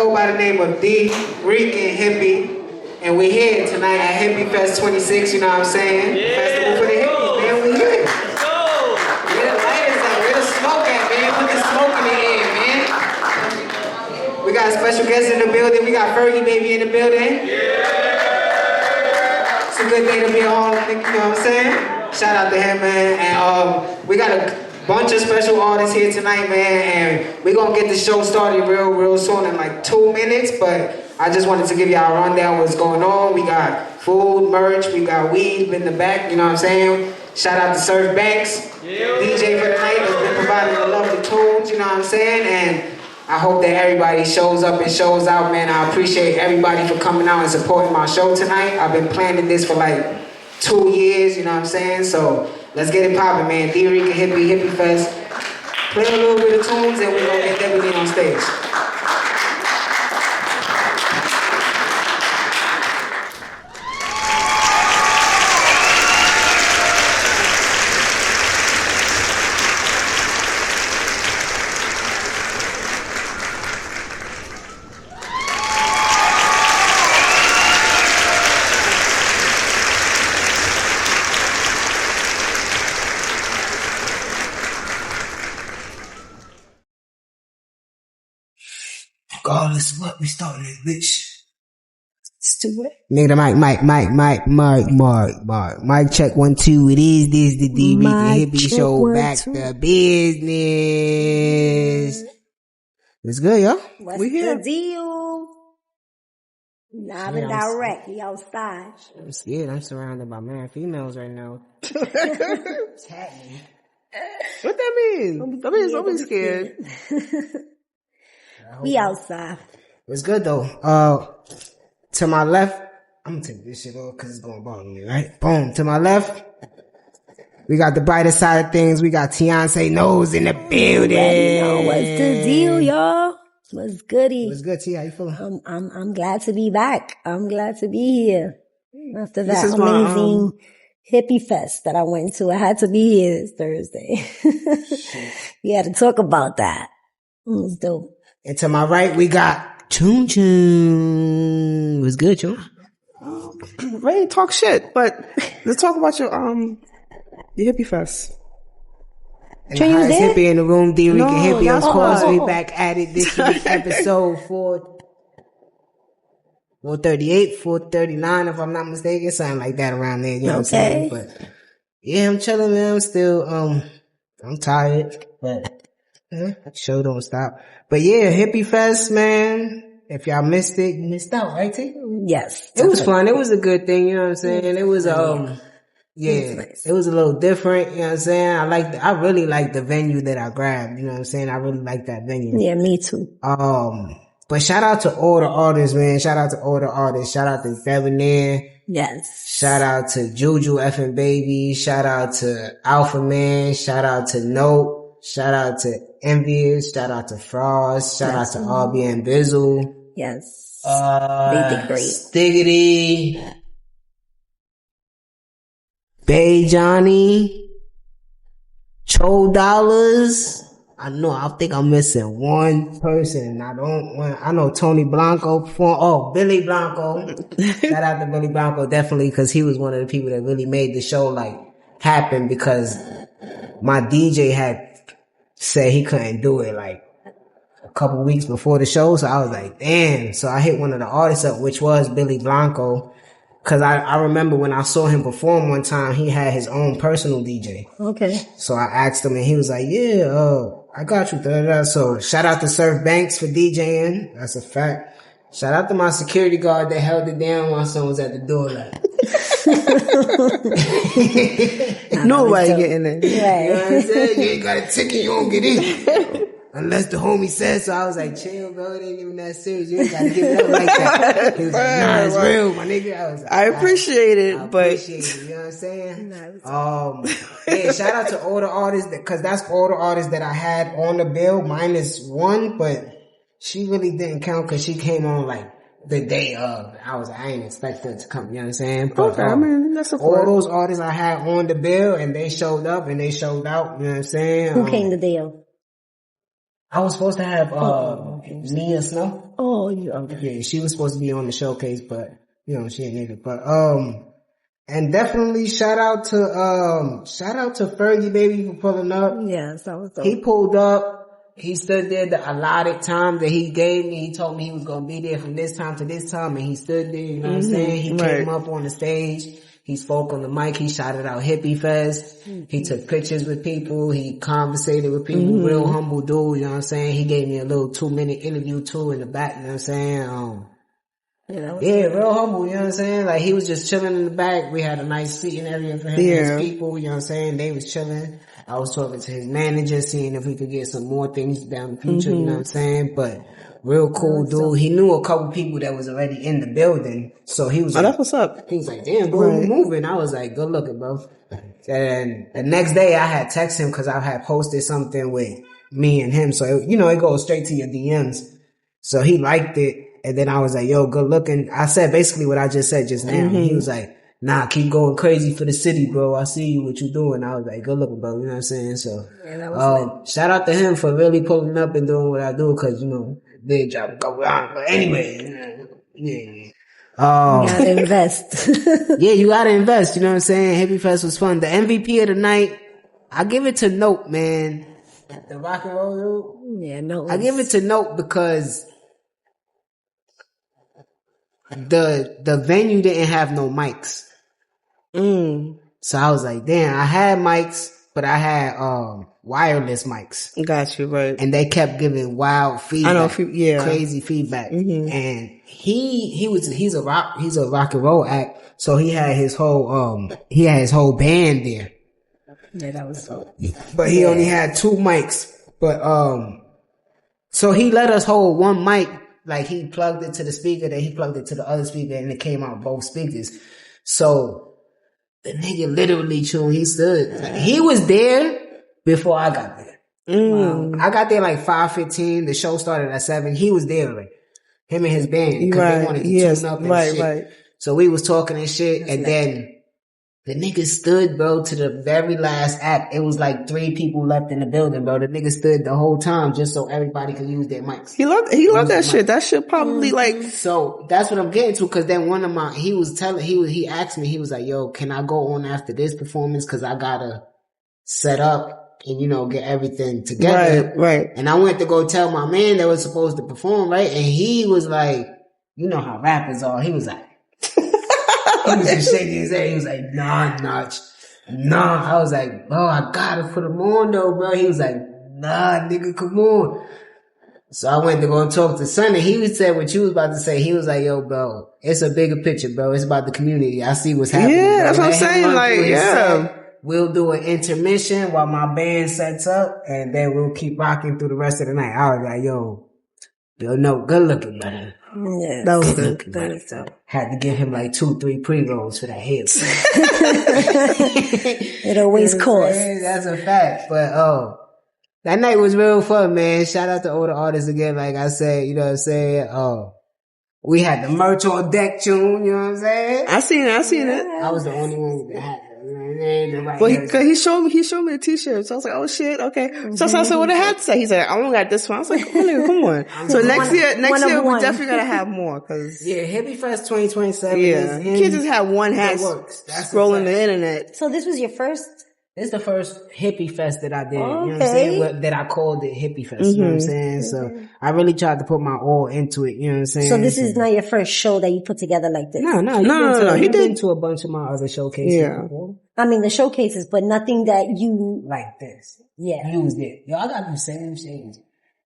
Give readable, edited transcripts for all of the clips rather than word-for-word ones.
go by the name of Dricanhippie. And we're here tonight at Hippie Fest 26, you know what I'm saying? Yeah. Festival for the hippies, man. We here. Let's go. Where the lighters at? Where the smoke at, man? Put the smoke in the air, man. We got a special guest in the building. We got Fergie Baby in the building. Yeah. It's a good day to be a Hall of Fame, you know what I'm saying? Shout out to him, man. And we got a bunch of special artists here tonight, man. And we're going to get the show started real soon in like 2 minutes. But I just wanted to give y'all a rundown of what's going on. We got food, merch, we got weed in the back, you know what I'm saying? Shout out to Surf Banks, DJ for the night, has been providing the lovely tunes, you know what I'm saying? And I hope that everybody shows up and shows out, man. I appreciate everybody for coming out and supporting my show tonight. I've been planning this for like 2 years, you know what I'm saying? So let's get it popping, man. Dricanhippie Hippie Fest. Play a little bit of tunes and we're gonna get everything on stage. Regardless of what, we starting this bitch. Let's do it. Nigga, the mic check 1 2. It is this the Dricanhippie Show, back to business. It's good, yo. What's we here. the deal? Live and direct. We outside. I'm scared. I'm surrounded by man females right now. What's happening? What that mean? That means don't be scared. We outside. It's good though. To my left, I'm gonna take this shit off because it's gonna bother me, right? Boom. To my left, we got the brighter side of things. We got Beyonce Nose in the building. What's the deal, y'all? What's goody? What's good, T? How you feeling? I'm glad to be back. I'm glad to be here. After that is amazing hippie fest that I went to, I had to be here this Thursday. We had to talk about that. It was dope. And to my right, we got ChunChun. What's good, Chun? Ready to talk shit, but let's talk about your hippie fest. And the highest hippie in the room, Dricanhippie, of course. not. We back at it. This week, episode 438, 439, if I'm not mistaken. Something like that around there, you know what I'm saying? But yeah, I'm chilling, man. I'm still, I'm tired, but show don't stop. But yeah, Hippie Fest, man. If y'all missed it, you missed out, right, T? Yes. It was fun. It was a good thing, you know what I'm saying? It was, it was a little different, you know what I'm saying? I really like the venue that I grabbed, you know what I'm saying? I really like that venue. Yeah, me too. But shout out to all the artists, man. Shout out to all the artists. Shout out to Debonair. Yes. Shout out to Juju Effin' Baby. Shout out to Alpha Man. Shout out to Note. Shout out to Envious. Shout out to Frost. Shout out to RB and Bizzle. Yes. They did great. Stiggity. Bay Johnny. Cho Dollars. I think I'm missing one person. I know Tony Blanco performed. Oh, Billy Blanco. Shout out to Billy Blanco, definitely, because he was one of the people that really made the show like happen, because my DJ had said he couldn't do it like a couple weeks before the show. So I was like, damn. So I hit one of the artists up, which was Billy Blanco. Cause I remember when I saw him perform one time, he had his own personal DJ. Okay. So I asked him and he was like, yeah, I got you. So shout out to Surf Banks for DJing. That's a fact. Shout out to my security guard that held it down while someone was at the door. Like, nobody getting in. Right. you know what I'm saying? You ain't got a ticket, you don't get in. Unless the homie says so. I was like, chill, bro. It ain't even that serious. You ain't got to give it up like that. He was like, nah, it's real, my nigga. I was like, I appreciate it, but appreciate it, you know what I'm saying? Yeah, shout out to all the artists, because that's all the artists that I had on the bill, minus one, but she really didn't count because she came on like the day of. I ain't expect her to come, you know what I'm saying? But, okay, I mean, that's a all those artists I had on the bill, and they showed up and they showed out, you know what I'm saying? Who came the day of? I was supposed to have Nia Snow. Oh, yeah. Yeah, she was supposed to be on the showcase, but you know, she ain't make it. But and definitely shout out to Fergie baby for pulling up. Yes, that was dope. He pulled up. He stood there the allotted time that he gave me. He told me he was gonna be there from this time to this time, and he stood there. You know what I'm saying? He came up on the stage. He spoke on the mic. He shouted out Hippie Fest. He took pictures with people. He conversated with people. Real humble dude. You know what I'm saying? He gave me a little 2-minute interview too in the back. You know what I'm saying? Yeah, real humble. You know what I'm saying? Like he was just chilling in the back. We had a nice seating area for him and his people. You know what I'm saying? They was chilling. I was talking to his manager, seeing if we could get some more things down the future. You know what I'm saying? But real cool dude. He knew a couple people that was already in the building. So he was like, that's what's up. He was like, damn, bro, you moving. I was like, good looking, bro. And the next day I had texted him because I had posted something with me and him. So, it goes straight to your DMs. So he liked it. And then I was like, yo, good looking. I said basically what I just said just now. He was like, nah, keep going crazy for the city, bro. I see you, what you doing. I was like, good looking, bro. You know what I'm saying? So, shout out to him for really pulling up and doing what I do. Cause, they job go on. But anyway, yeah. You gotta invest. Yeah, you gotta invest. You know what I'm saying? Hippie Fest was fun. The MVP of the night, I give it to Note, man. The rock and roll dude. Yeah, Note. I give it to Note because the venue didn't have no mics. So I was like, damn, I had mics, but I had wireless mics. Got you, right. And they kept giving wild feedback. Crazy feedback. And he's a rock and roll act. So he had his whole band there. Yeah, that was dope. But he only had 2 mics. But so he let us hold one mic. Like he plugged it to the speaker, then he plugged it to the other speaker, and it came out both speakers. So the nigga literally he stood. Like, he was there before I got there. I got there like 5:15. The show started at 7. He was there already. Him and his band. Because they wanted to tune up and shit. Right. So we was talking and shit, and then the nigga stood, bro, to the very last act. It was like 3 people left in the building, bro. The nigga stood the whole time just so everybody could use their mics. He loved that shit. That shit probably So that's what I'm getting to, cause then he asked me, he was like, yo, can I go on after this performance? Cause I gotta set up and, get everything together. Right. And I went to go tell my man that was supposed to perform, right? And he was like, you know how rappers are. He was like, he was just shaking his head. He was like, nah. I was like, bro, I gotta put him on though, bro. He was like, nah, nigga, come on. So I went to go and talk to Sonny. He said what you was about to say. He was like, yo, bro, it's a bigger picture, bro. It's about the community. I see what's happening. Yeah, bro. That's what I'm saying. Like, yeah. We'll do an intermission while my band sets up, and then we'll keep rocking through the rest of the night. I was like, yo, no, good looking, brother. Yeah, that was good. That was dope. Had to give him like 2-3 pre-rolls for that hip. It always costs. That's a fact. But that night was real fun, man. Shout out to all the artists again. Like I said, you know what I'm saying? We had the merch on deck, Chun. You know what I'm saying? I seen it. I was the only one with the hat. Well, he showed me the t-shirt. So I was like, oh shit, okay. So I said, what the hat say? He's like, I only got this one. I was like, come on. So next year we're definitely gonna have more, cause. Yeah, Hippie Fest 2027. Yeah. You can't just have one hat scrolling the internet. So this was your first? This is the first Hippie Fest that I did. You know what I'm saying? That I called it Hippie Fest. You know what I'm saying? So I really tried to put my all into it. You know what I'm saying? So this is not your first show that you put together like this? No. He been to a bunch of my other showcases before. I mean, the showcases, but nothing that you... Like this. Yeah. Used it. Yo, I got the same shades.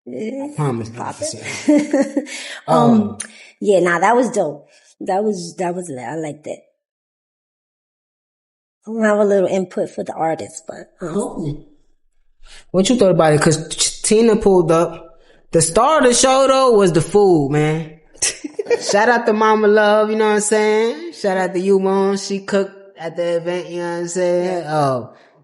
I promise not the same. Yeah, that was dope. That was lit. I liked it. I don't have a little input for the artist, but... What you thought about it? Cause Tina pulled up. The star of the show though was the food, man. Shout out to Mama Love, you know what I'm saying? Shout out to you, Mom. She cooked at the event, you know what I'm saying?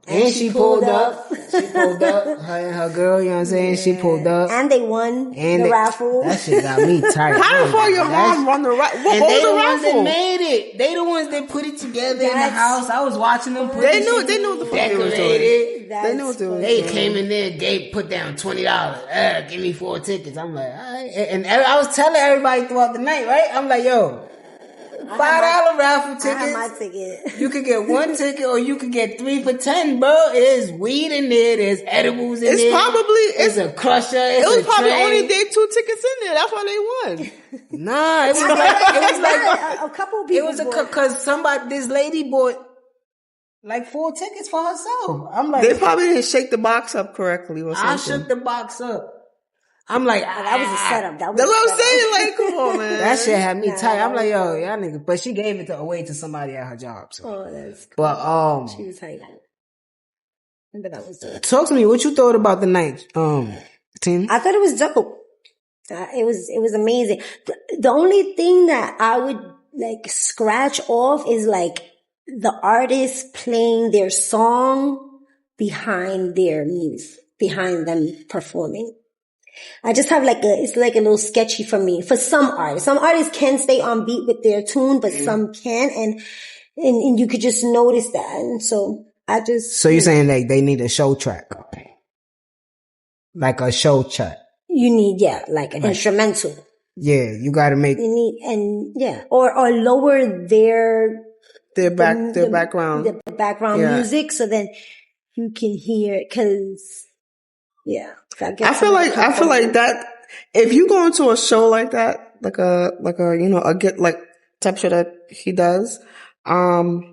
And she pulled up. She pulled up. Her and her girl, you know what I'm saying? She pulled up. And they won the raffle. That shit got me tight. How the fuck your mom run the raffle? What was the raffle? They the ones that made it. They the ones that put it together in the house. I was watching them. They knew the fuck they were doing. They knew what they were doing. They came in there, put down $20. Give me 4 tickets. I'm like, all right. And I was telling everybody throughout the night, right? I'm like, yo, $5 raffle tickets. I had my ticket. You could get 1 ticket or you could get 3 for $10, bro. There's weed in there. There's edibles in there. It's a crusher. It was probably only they 2 tickets in there. That's why they won. Nah, it was like a couple people. It was cause this lady bought like 4 tickets for herself. I'm like, they probably didn't shake the box up correctly or something. I shook the box up. I'm like, that was a setup. That's what I'm saying. Like, come on, man. That shit had me tight. I'm like, yo, y'all nigga. But she gave it away to somebody at her job. So. Oh, that's cool. But she was tight. But that was dope. Talk to me. What you thought about the night, Tina? I thought it was dope. It was amazing. The only thing that I would like scratch off is like the artist playing their song behind their music, behind them performing. I just have it's like a little sketchy for me. For some artists. Some artists can stay on beat with their tune, but some can, and you could just notice that. And so So you're saying like they need a show track? Like a show track? You need, like an instrumental. Yeah, you gotta make. You need, or lower their background. The background music, so then you can hear it, cause, I feel like that, if you go into a show like that, like a, get like type show that he does, I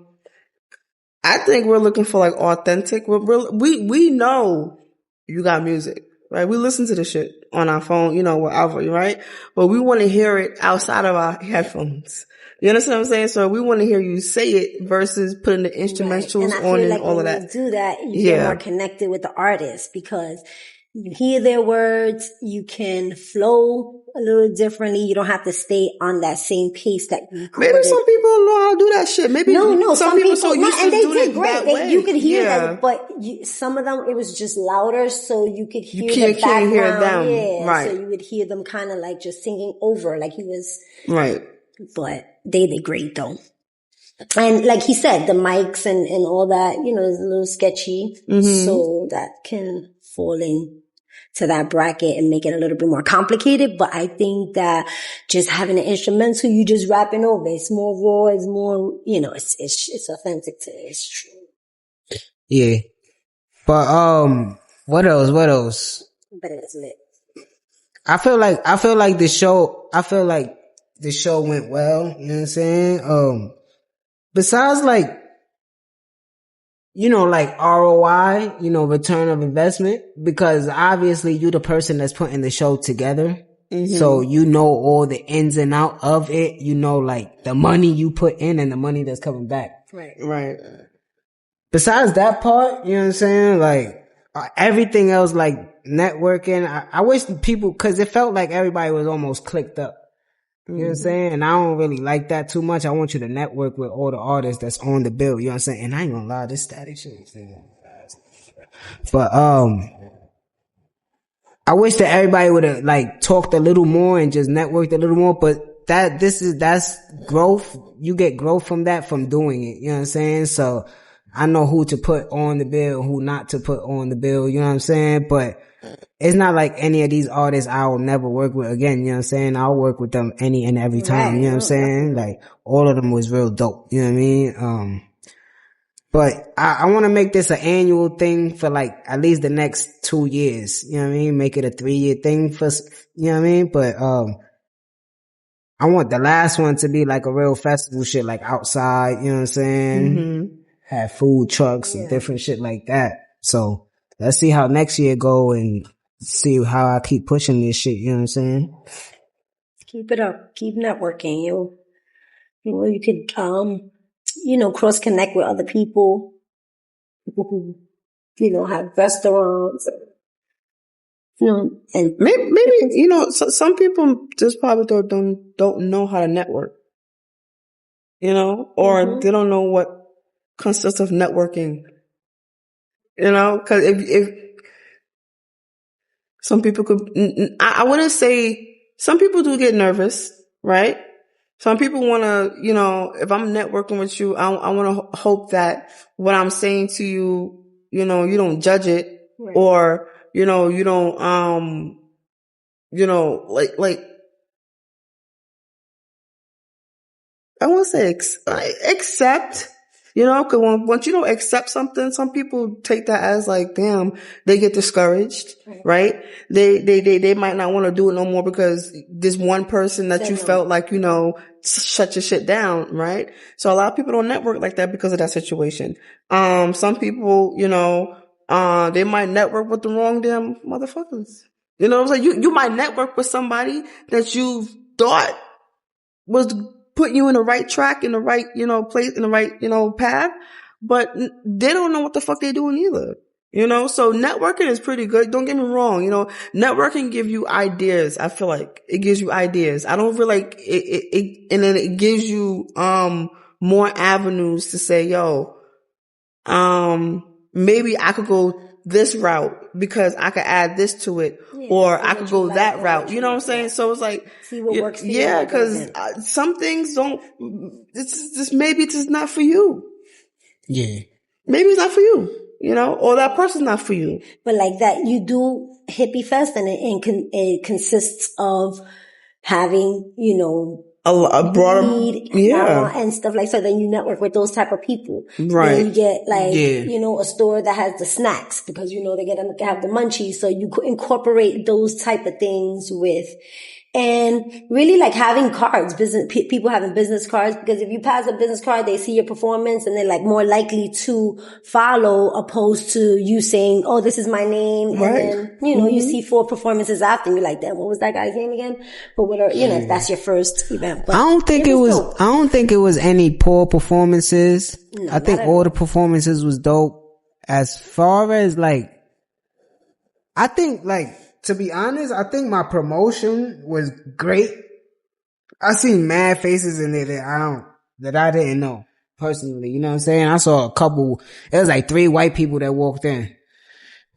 think we're looking for like authentic. We know you got music, right? We listen to the shit on our phone, wherever, right? But we want to hear it outside of our headphones. You understand what I'm saying? So we want to hear you say it versus putting the instrumentals on and all of that. When you do that, you get more connected with the artist because you hear their words, you can flow a little differently. You don't have to stay on that same pace that you recorded. Maybe some people know how to do that shit. Maybe some people so used to doing it that way. You could hear that, but some of them, it was just louder, so you could hear the background. Can't hear them. Right. So you would hear them kind of like just singing over, like he was. Right. But they did great though. And like he said, the mics and all that, is a little sketchy. Mm-hmm. So that can fall in to that bracket and make it a little bit more complicated. But I think that just having an instrumental, you just rapping over. It's more raw. It's more, it's authentic to it. It's true. Yeah. But, what else? But it's lit. I feel like the show went well. You know what I'm saying? Besides like ROI, return of investment, because obviously you're the person that's putting the show together. Mm-hmm. So all the ins and out of it, like the money you put in and the money that's coming back. Right. Right. Besides that part, you know what I'm saying? Like everything else, like networking, I wish people, cause it felt like everybody was almost clicked up. You know what I'm saying? And I don't really like that too much. I want you to network with all the artists that's on the bill. You know what I'm saying? And I ain't gonna lie, this static shit is but, I wish that everybody would have like talked a little more and just networked a little more, but that's growth. You get growth from that, from doing it. You know what I'm saying? So I know who to put on the bill, who not to put on the bill. You know what I'm saying? But it's not like any of these artists I will never work with again. You know what I'm saying? I'll work with them any and every time. You know what I'm saying? Like all of them was real dope. You know what I mean? But I want to make this an annual thing for like at least the next 2 years. You know what I mean? Make it a 3-year thing for, you know what I mean? But, I want the last one to be like a real festival shit, like outside. You know what I'm saying? Mm-hmm. Have food trucks and different shit like that. So let's see how next year go and see how I keep pushing this shit. You know what I'm saying? Keep it up. Keep networking. You could, cross connect with other people who, have restaurants. And maybe some people just probably don't know how to network. Or they don't know what consists of networking You know, cause if some people could, I wouldn't say, some people do get nervous, right? Some people want to, you know, if I'm networking with you, I want to hope that what I'm saying to you, you know, you don't judge it, right, or, you know, you don't, you know, like, I want to say accept, you know, cause once you don't accept something, some people take that as like, damn, they get discouraged, right? They might not want to do it no more because this one person that you felt like, you know, shut your shit down, right? So a lot of people don't network like that because of that situation. Some people, you know, they might network with the wrong damn motherfuckers. You know what I'm saying? You might network with somebody that you thought was putting you in the right track, in the right, you know, place, in the right, you know, path, but they don't know what the fuck they're doing either. You know, so networking is pretty good. Don't get me wrong. You know, networking give you ideas. I feel like it gives you ideas. I don't feel like it and then it gives you, more avenues to say, yo, maybe I could go this route because I could add this to it, or I could go that route. You know what I'm saying? So it's like, see what works for you. Yeah, because some things don't. It's just maybe it's just not for you. Yeah, maybe it's not for you. You know, or that person's not for you. But like that, you do Hippie Fest, and it consists of having, you know, a broader, and stuff like so. Then you network with those type of people, right? Then you get like, you know, a store that has the snacks because you know they have the munchies, so you incorporate those type of things with. And really like having cards, people having business cards, because if you pass a business card, they see your performance and they're like more likely to follow opposed to you saying, oh, this is my name. Right. And then, you know, you see 4 performances after and you're like, damn, what was that guy's name again? But whatever, you know, if that's your first event. But I don't think it was any poor performances. No, I think all the performances was dope. As far as like, I think like, to be honest, I think my promotion was great. I seen mad faces in there that I didn't know personally. You know what I'm saying? I saw a couple. It was like 3 white people that walked in.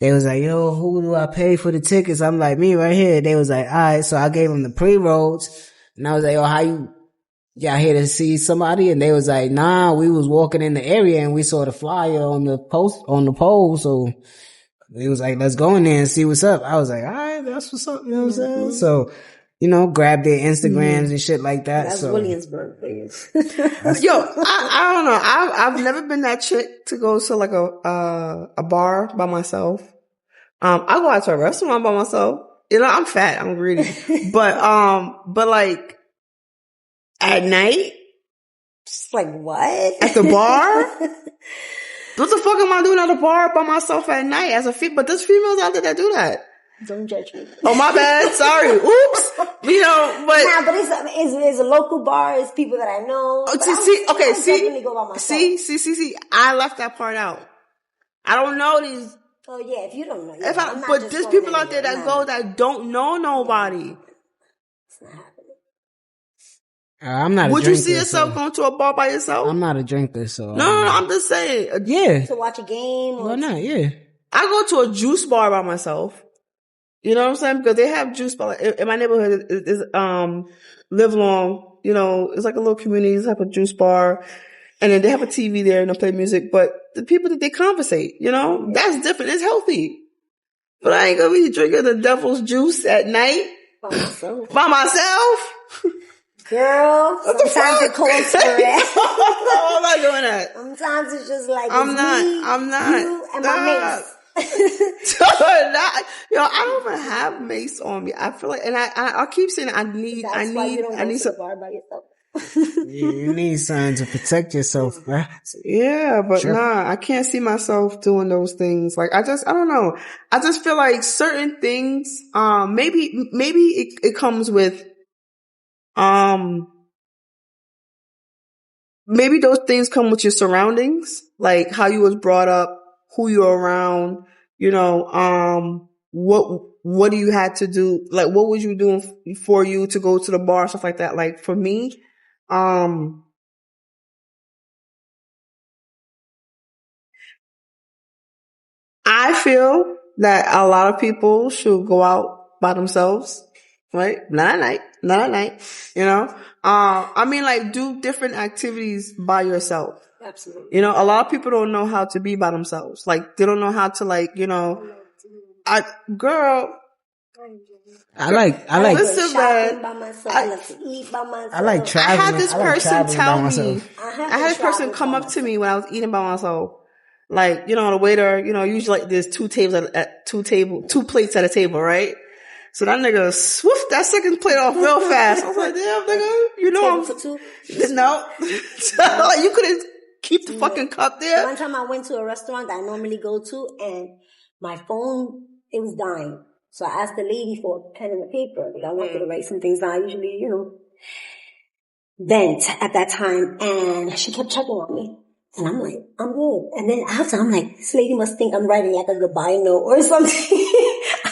They was like, yo, who do I pay for the tickets? I'm like, me right here. They was like, all right. So I gave them the pre-rolls, and I was like, yo, how y'all here to see somebody? And they was like, nah, we was walking in the area and we saw the flyer on the pole. So he was like, let's go in there and see what's up. I was like, all right, that's what's up. You know what I'm saying? So, you know, grab their Instagrams and shit like that. That's Williamsburg, please. Yo, I don't know. I've never been that chick to go to like a bar by myself. I go out to a restaurant by myself. You know, I'm fat. I'm greedy. but like at night. Just like what? At the bar? What the fuck am I doing at a bar by myself at night as a female? But there's females out there that do that. Don't judge me. Oh, my bad. Sorry. Oops. You know, but. Nah, but it's a local bar. It's people that I know. Oh, definitely go by myself. See. I left that part out. I don't know these. Oh, yeah. If you don't know. But there's people out there that go that don't know nobody. It's not happening. I'm not a Would drinker. You see yourself going to a bar by yourself? I'm not a drinker, so. No, I'm just saying. Yeah. To watch a game? Why not? Yeah. I go to a juice bar by myself. You know what I'm saying? Because they have juice bar. In my neighborhood is Live Long. You know, it's like a little community type of juice bar. And then they have a TV there and they play music. But the people that they conversate, you know, that's different. It's healthy. But I ain't gonna be drinking the devil's juice at night. By myself? Girl, sometimes it calls for it. I'm not doing that. Sometimes it's just like, I'm not. You and my mace. Yo, I don't even have mace on me. I feel like, and I keep saying I need some. You need something to protect yourself, man. Yeah, but nah, I can't see myself doing those things. Like, I don't know. I just feel like certain things, maybe it comes with, maybe those things come with your surroundings, like how you was brought up, who you're around, you know, what do you had to do? Like, what was you doing for you to go to the bar, stuff like that. Like, for me, feel that a lot of people should go out by themselves, right? Not at night, you know? I mean, like, do different activities by yourself. Absolutely. You know, a lot of people don't know how to be by themselves. Like, they don't know how to, like, you know, I like listen, shopping by myself. I like to eat by myself. I like traveling. I had this person tell me, I had this person come up to me when I was eating by myself. Like, you know, the waiter, you know, usually like there's two plates at a table, right? So that nigga swooped that second plate off real fast. I was like, damn, nigga, you know no. Like, you couldn't keep the fucking cup there. One time I went to a restaurant that I normally go to, and my phone, it was dying. So I asked the lady for a pen and a paper, because I wanted to write some things down. I usually, you know, vent at that time, and she kept checking on me. And I'm like, I'm good. And then after, I'm like, this lady must think I'm writing like a goodbye note or something.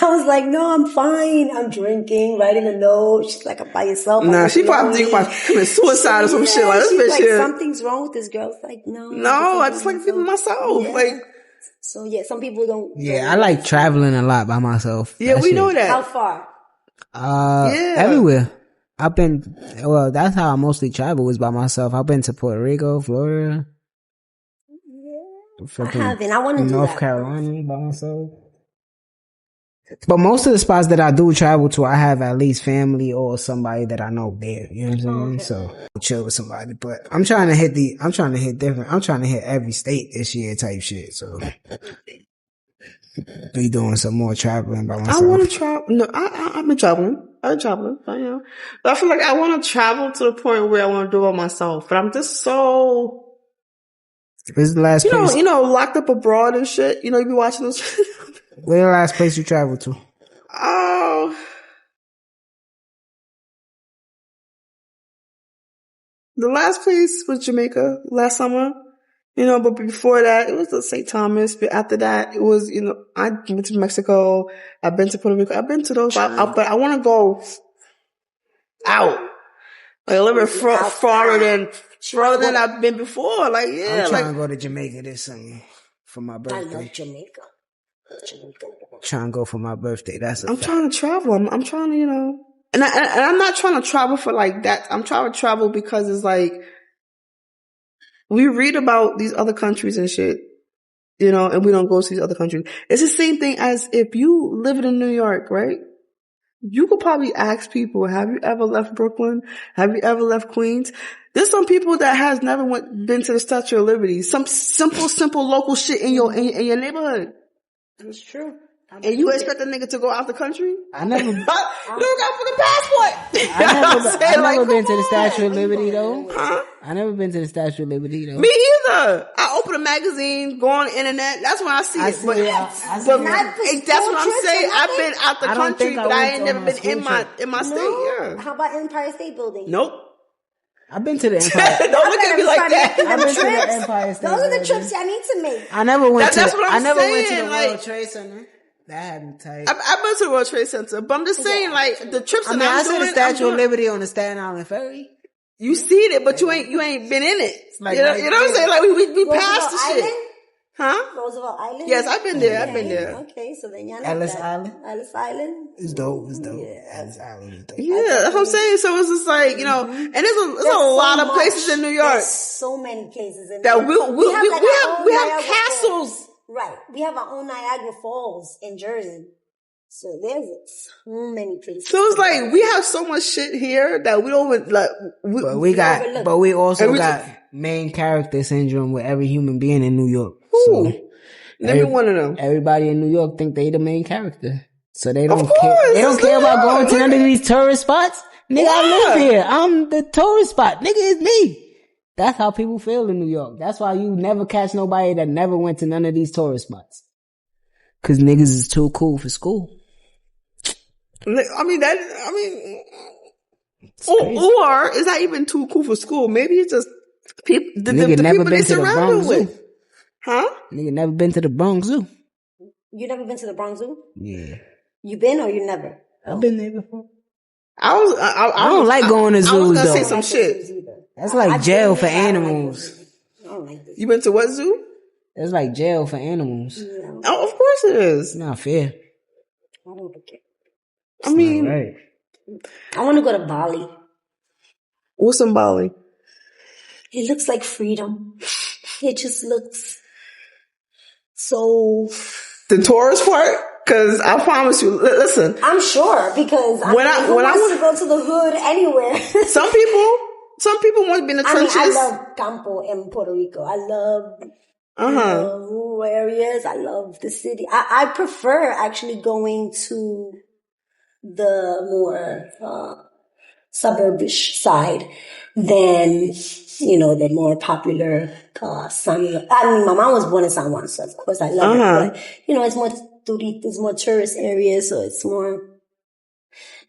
I was like, no, I'm fine. I'm drinking, writing a note. She's like, I'm by yourself. Nah, she probably think about committing suicide or some shit like this. She's bitch like, here. something's wrong with this girl. It's like, no, I just like feeling myself. Yeah. Like, so yeah, some people don't. Yeah, I like traveling a lot by myself. Yeah, we know that. How far? Everywhere. That's how I mostly travel, is by myself. I've been to Puerto Rico, Florida. I haven't. I want to do North Carolina by myself. But most of the spots that I do travel to, I have at least family or somebody that I know there. You know what I'm saying? Okay. So I'll chill with somebody. But I'm trying to hit different. I'm trying to hit every state this year type shit. So be doing some more traveling by myself. I want to travel. No, I've been traveling. I know. But I feel like I want to travel to the point where I want to do it by myself. But I'm just so... This is the last place. You know, locked up abroad and shit. You know, you be watching those. Where's the last place you traveled to? Oh. The last place was Jamaica last summer. You know, but before that, it was the St. Thomas. But after that, it was, you know, I went to Mexico. I've been to Puerto Rico. I've been to those. But I want to go out. Like a little bit farther than I've been before. Like, yeah. I'm trying to go to Jamaica this summer for my birthday. I love Jamaica. Trying to go for my birthday. I'm trying to travel. I'm trying to, you know, and I'm not trying to travel for like that. I'm trying to travel because it's like, we read about these other countries and shit, you know, and we don't go to these other countries. It's the same thing as if you live in New York, right? You could probably ask people, have you ever left Brooklyn? Have you ever left Queens? There's some people that has never been to the Statue of Liberty. Some simple local shit in your neighborhood. It's true. And you expect a nigga to go out the country? I never. You don't got fucking passport. I never been to the Statue of Liberty though. Huh? I never been to the Statue of Liberty though. Me either. I open a magazine, go on the internet. That's when I see it. But that's what I'm saying. I've been out the country, but I ain't never been in my state. Yeah. How about Empire State Building? Nope. I've been to the Empire. Don't look at me like that. I've been to the Empire State. Those are the trips I need to make. I never went that's what I'm I never saying, went to the like, World Trade Center. That had me tight. I've been to the World Trade Center, but I'm just saying, like, the trips that I I'm doing. see the Statue of Liberty on the Staten Island Ferry. You seen it, but you ain't been in it. Like, you know what I'm saying? Like, we passed the Island? shit. Huh? Roosevelt Island? Yes, I've been there. I've been there. Okay, so then y'all know Ellis that. Island? Ellis Island? It's dope. Yeah. Ellis Island is dope. Yeah, that's what I'm saying. So it's just like, you know, and there's a lot of places in New York. There's so many places in that New York. we have castles. Right. We have our own Niagara Falls in Jersey. So there's so many places. So it's like, we have so much shit here that we don't even, like, but we also got main character syndrome with every human being in New York. Ooh. Let me one of them. Everybody in New York think they the main character. So they don't care. They don't care about going to none of these tourist spots. Nigga, I live here. I'm the tourist spot. Nigga, it's me. That's how people feel in New York. That's why you never catch nobody that never went to none of these tourist spots. Cause niggas is too cool for school. Or is that even too cool for school? Maybe it's just people, the people they surrounded with. Huh? Nigga never been to the Bronx Zoo. You never been to the Bronx Zoo? Yeah. You been or you never? I've been there before. I don't like going to zoos though. I was gonna say some shit. That's like jail for animals. I don't like this. You been to what zoo? It's like jail for animals. Yeah. Oh, of course it is. It's not fair. I don't like it. It's I mean, not right. I want to go to Bali. What's in Bali? It looks like freedom. It just looks so... The tourist part? Because I promise you, listen. I'm sure, because who wants to go to the hood anywhere? Some people want to be in the trenches. I love campo in Puerto Rico. I love rural areas. I love the city. I prefer actually going to the more suburbish side than, the more popular San. I mean, my mom was born in San Juan, so of course I love it. But, it's more tourist areas, so it's more,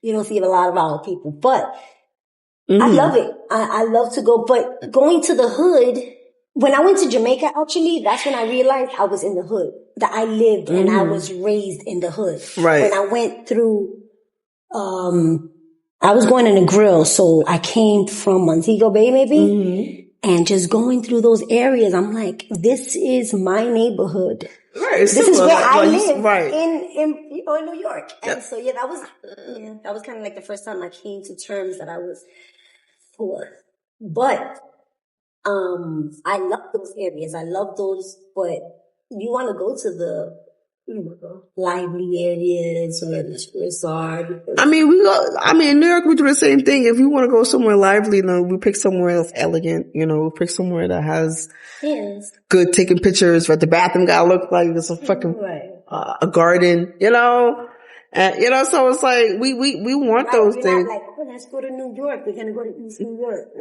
you don't see a lot of our people. But I love it. I love to go. But going to the hood, when I went to Jamaica, actually, that's when I realized I was in the hood. That I lived and I was raised in the hood. Right. When I went through, I was going in a grill, so I came from Montego Bay, maybe. And just going through those areas, I'm like, this is my neighborhood. Right. This is where I live right. in New York. And so, that was kind of like the first time I came to terms that I was poor. But, I love those areas. I love those, but you want to go to the, lively areas where the tourists are. I mean, in New York, we do the same thing. If we want to go somewhere lively, we pick somewhere else elegant, we pick somewhere that has good taking pictures, but the bathroom gotta look like it's a fucking, a garden, and, so it's like, we want those things. Not like, let's go to New York. We're gonna go to East New York.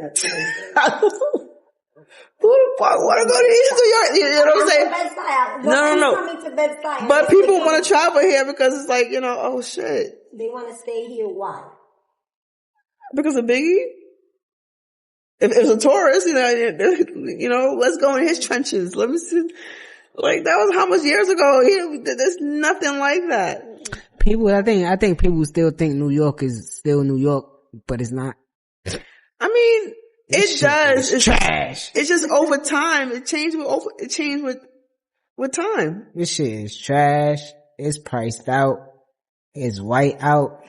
Who the fuck want to go to East New York? You know what I'm saying? No. But people want to travel here because it's like, oh shit. They want to stay here. Why? Because of Biggie? If it's a tourist, let's go in his trenches. Let me see. Like, that was how much years ago? There's nothing like that. I think people still think New York is still New York, but it's not. I mean, it does. It's trash. It's just over time. It changed with time. This shit is trash. It's priced out. It's white out.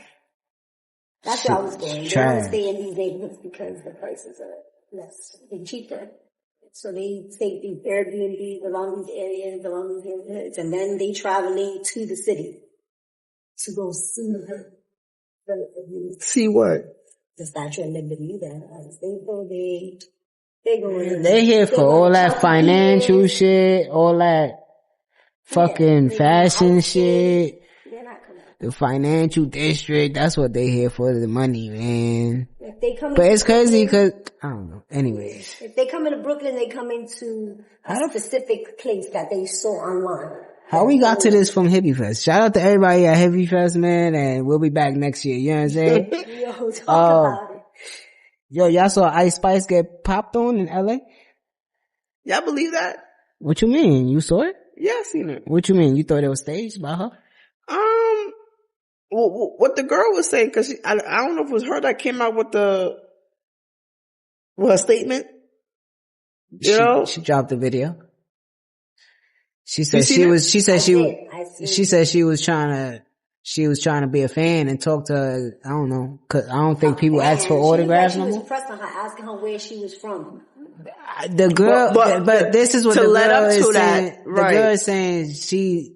That's where I was going. They want to stay in these neighborhoods because the prices are less and cheaper. So they take these Airbnbs along these areas, along these neighborhoods, and then they traveling to the city to go see her. See what? The Statue of Liberty. They go in. They here for all that financial shit, all that fucking fashion shit. They're not coming. The financial district, that's what they here for, the money, man. If they come but it's crazy because, I don't know, anyways. If they come into Brooklyn, they come into a specific place that they saw online. How we got to this from Hippie Fest? Shout out to everybody at Hippie Fest, man, and we'll be back next year, you know what I'm saying? Yo, talk about it. Yo, y'all saw Ice Spice get popped on in LA? Y'all believe that? What you mean? You saw it? Yeah, I seen it. What you mean? You thought it was staged by her? What the girl was saying, cause I don't know if it was her that came out with her statement. She dropped the video. She said she was trying to be a fan and talk to her. I don't know, cause I don't think people ask for autographs no more. She was pressing her, asking her where she was from. The girl, but this is what the girl is saying. Right. The girl is saying she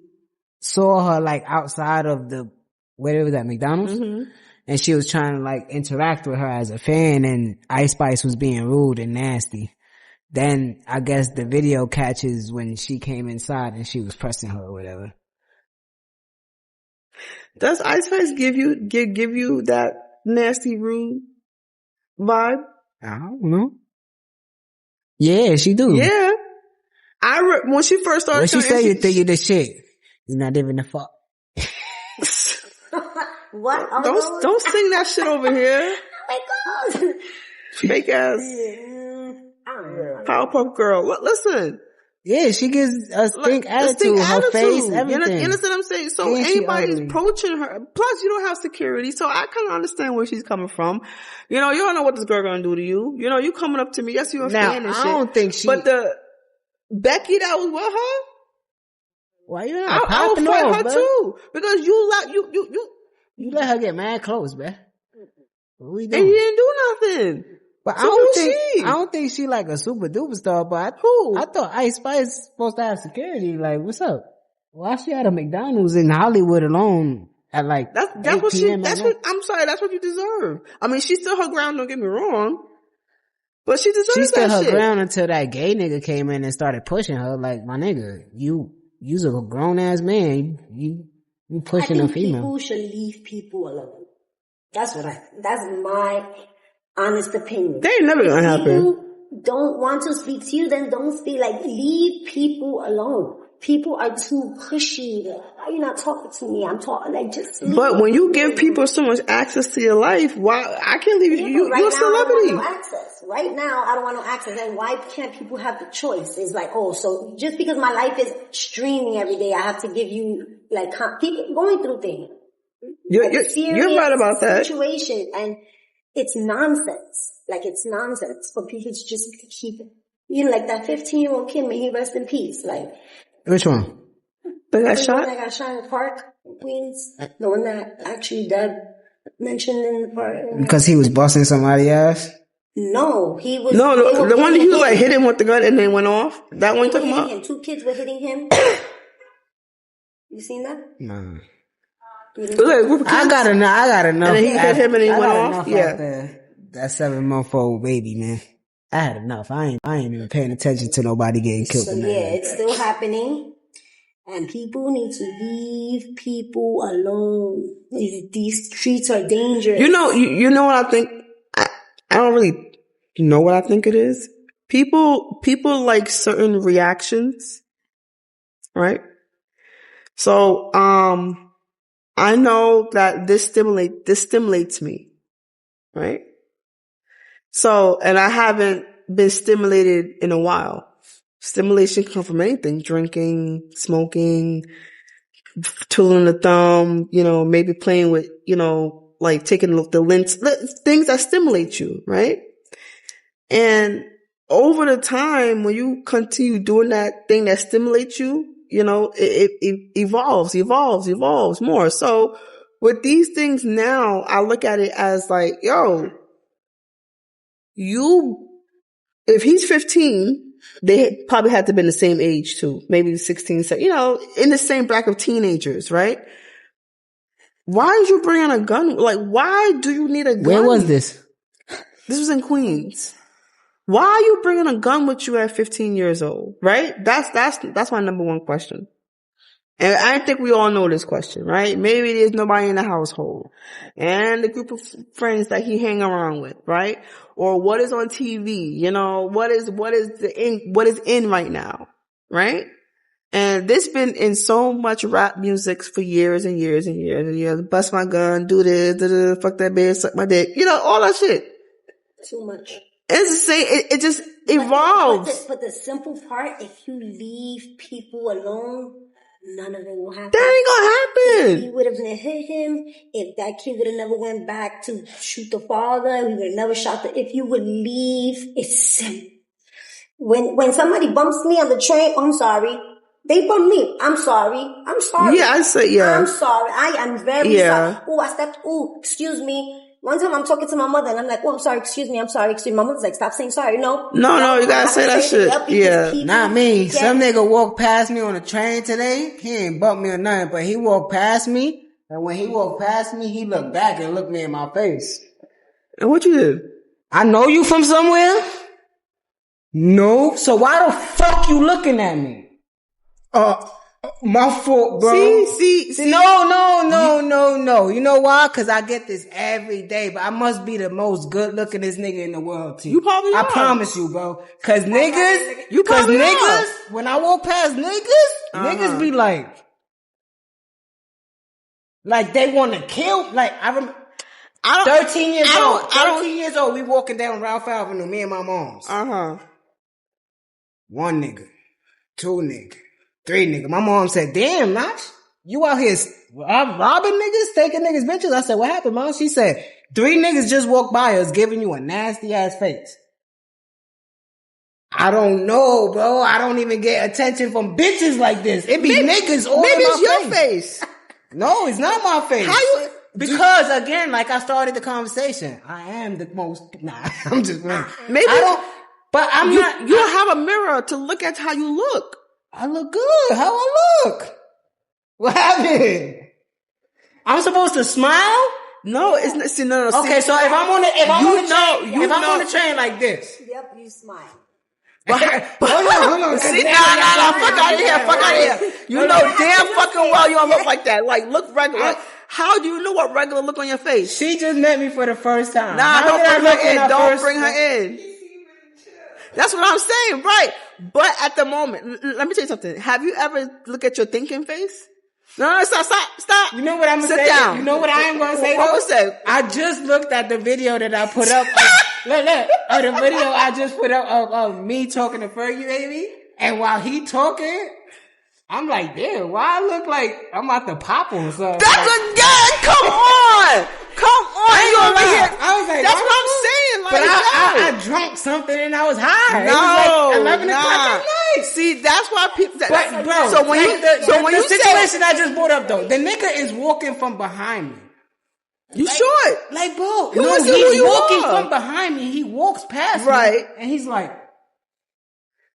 saw her like outside of the, where was that, McDonald's? Mm-hmm. And she was trying to like interact with her as a fan, and Ice Spice was being rude and nasty. Then I guess the video catches when she came inside and she was pressing her or whatever. Does Ice Spice give you that nasty, rude vibe? I don't know. Yeah, she do. Yeah. When she first started, when she said you think you the shit, you're not even the fuck. What? Don't sing that shit over here. Oh my god. Fake ass. Powerpuff Girl. Listen. Yeah, she gives a stink attitude. Her face, everything. You understand what I'm saying? So anybody's approaching her. Plus, you don't have security. So I kind of understand where she's coming from. You don't know what this girl gonna do to you. You coming up to me. Yes, you're a fan and shit. I don't think she. But Becky that was with her, Why you not I would popping fight off, her bro? too. Because You let her get mad close, man. What we and doing? you didn't do nothing. But So who's she? I don't think she like a super duper star, but Who? I thought Ice Spice supposed to have security. Like, what's up? Why she at a McDonald's in Hollywood alone at like That's 8 what p.m. that's what, I'm sorry, that's what you deserve. I mean, she stood her ground, don't get me wrong. But she deserves She stood that her shit. ground until that gay nigga came in and started pushing her. Like, my nigga, you's a grown ass man. You pushing I a think female. people should leave people alone. That's my honest opinion. They ain't never gonna happen. People don't want to speak to you, then don't speak. Like, leave people alone. People are too pushy. Why are you not talking to me? I'm talking, like, just leave. But when you give people so much access to your life, why I can't leave you? You're a Now, I don't celebrity. want no access. Right now, I don't want no access. And why can't people have the choice? It's like, oh, so just because my life is streaming every day, I have to give you, like, people going through things. You're right about that. Situation, and it's nonsense. Like, it's nonsense for people to just keep, like that 15-year-old kid, may he rest in peace. Like, Which one? They got the shot? one that got shot in the park in Queens, the one that actually Deb mentioned in the park. Because he was busting somebody ass? No, he was. No, the one that hitting he was like him. hit him with the gun and then went off. That one you They were talking hitting about? him. 2 kids were hitting him. You seen that? Nah. It was like a group of kids. I got enough. And then he hit him and he I went got off? enough Yeah. after that 7-month-old baby, man. I had enough. I ain't even paying attention to nobody getting killed. So in that. yeah, it's still happening. And people need to leave people alone. These streets are dangerous. You know what I think? I don't really know what I think it is. People like certain reactions, right? So, I know that this stimulates me, right? So, and I haven't been stimulated in a while. Stimulation can come from anything: drinking, smoking, twiddling the thumb, maybe playing with, like taking the lens, things that stimulate you, right? And over the time, when you continue doing that thing that stimulates you, it evolves more. So with these things now, I look at it as like, yo, if he's 15, they probably had to be the same age too, maybe 16, 17, in the same bracket of teenagers, right? Why did you bring in a gun? Like, why do you need a gun? Where was this? This was in Queens. Why are you bringing a gun with you at 15 years old, right? That's my number one question. And I think we all know this question, right? Maybe there's nobody in the household and the group of friends that he hang around with, right? Or what is on TV, what is in right now, right? And this been in so much rap music for years and years and years and years. Bust my gun, do this, fuck that bitch, suck my dick, all that shit. Too much. It's the same, it just evolves. But the simple part, if you leave people alone, none of it will happen. That ain't gonna happen. If he would have hit him, if that kid would have never went back to shoot the father, we would have never shot if you would leave, it's simple. When somebody bumps me on the train, I'm sorry. They bump me. I'm sorry. Yeah, I say, yeah. I'm sorry. I am very Yeah. sorry. Oh, I stepped. Oh, excuse me. One time I'm talking to my mother and I'm like, oh, I'm sorry. Excuse me. I'm sorry. Excuse me. My mother's like, stop saying sorry. No, you gotta say that shit. Yeah. Not me. Some nigga walked past me on the train today. He ain't bumped me or nothing, but he walked past me. And when he walked past me, he looked back and looked me in my face. And what you did? I know you from somewhere? No. So why the fuck you looking at me? My fault, bro. See. No. You know why? Cause I get this every day, but I must be the most good lookingest nigga in the world too. You probably I are. promise you, bro. Cause niggas, when I walk past niggas be like they want to kill, like I remember 13 years old, we walking down Ralph Avenue, me and my moms. 1 nigga, 2 nigga, 3 nigga. My mom said, damn, Notch, you out here robbing niggas, taking niggas bitches? I said, what happened, Mom? She said, 3 niggas just walked by us giving you a nasty ass face. I don't know, bro. I don't even get attention from bitches like this. It be niggas all Maybe in it's my your face. No, it's not my face. How you? Because again, like I started the conversation, I am the most. Nah, I'm just playing. Maybe I don't. But I'm not. You don't have a mirror to look at how you look. I look good. How I look? What happened? I'm supposed to smile? No, it's not. See, no. Okay, so if I'm on the train like this. Yep, you smile. Hold on. See, nah, fuck out of here. You know damn fucking well you don't look like that. Like, look regular. How do you know what regular look on your face? She just met me for the first time. Nah, don't bring her in. That's what I'm saying, right? But at the moment, let me tell you something. Have you ever looked at your thinking face? No, stop. You know what I'm going to say? Sit down. You know what I am going to say? What was that? I just looked at the video that I put up. The video I just put up of me talking to Fergie, baby. And while he talking, I'm like, damn, why I look like I'm about to pop on something? That's a gang! Come on! You over here. I was like, that's what I'm saying. Like, but I drank something and I was high. No, it was like 11 o'clock at night. See, that's why people. But bro, so when you the situation I just brought up though, the nigga is walking from behind me. You should. Like, bro, he's walking from behind me. He walks past me, and he's like.